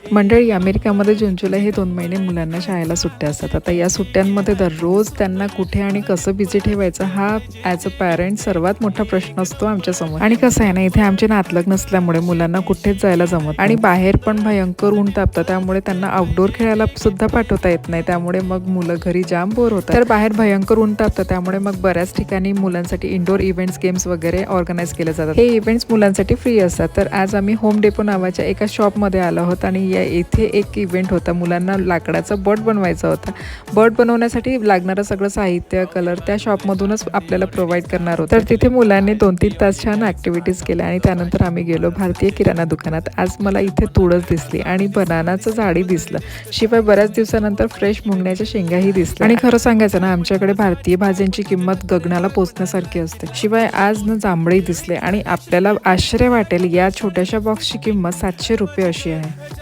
मंडळी, अमेरिकामध्ये जून जुलै हे 2 महिने मुलांना शाळेला सुट्ट्या असतात. आता या सुट्ट्यांमध्ये दररोज त्यांना कुठे आणि कसं बिझी ठेवायचं हा ॲज अ पॅरेंट सर्वात मोठा प्रश्न असतो आमच्यासमोर. आणि कसं आहे ना, इथे आमचे नातलग नसल्यामुळे मुलांना कुठेच जायला जमत आणि बाहेर पण भयंकर ऊन तापतं, त्यामुळे त्यांना आउटडोर खेळायला सुद्धा पाठवता येत नाही. त्यामुळे मग मुलं घरी जाम बोर होतात. तर बाहेर भयंकर ऊन तापतं, त्यामुळे मग बऱ्याच ठिकाणी मुलांसाठी इंडोर इव्हेंट्स, गेम्स वगैरे ऑर्गनाईज केले जातात. हे इव्हेंट्स मुलांसाठी फ्री असतात. तर आज आम्ही होम डेपो नावाच्या एका शॉपमध्ये आलो आहोत आणि इथे एक इव्हेंट होता. मुलांना लाकडाचा बट बनवायचा होता. बट बनवण्यासाठी लागणारं सगळं साहित्य, कलर त्या शॉपमधूनच आपल्याला प्रोव्हाइड करणार होतं. तर तिथे मुलांनी 2-3 तास छान ॲक्टिव्हिटीज केल्या आणि त्यानंतर आम्ही गेलो भारतीय किराणा दुकानात. आज मला इथे तुळस दिसली आणि बनानाचं झाडही दिसलं. शिवाय बऱ्याच दिवसानंतर फ्रेश मुंगण्याच्या शेंगाही दिसल्या. आणि खरं सांगायचं ना, आमच्याकडे भारतीय भाज्यांची किंमत गगनाला पोचण्यासारखी असते. शिवाय आज ना जांभळी दिसले आणि आपल्याला आश्चर्य वाटेल, या छोट्याशा बॉक्सची किंमत ₹700 अशी आहे.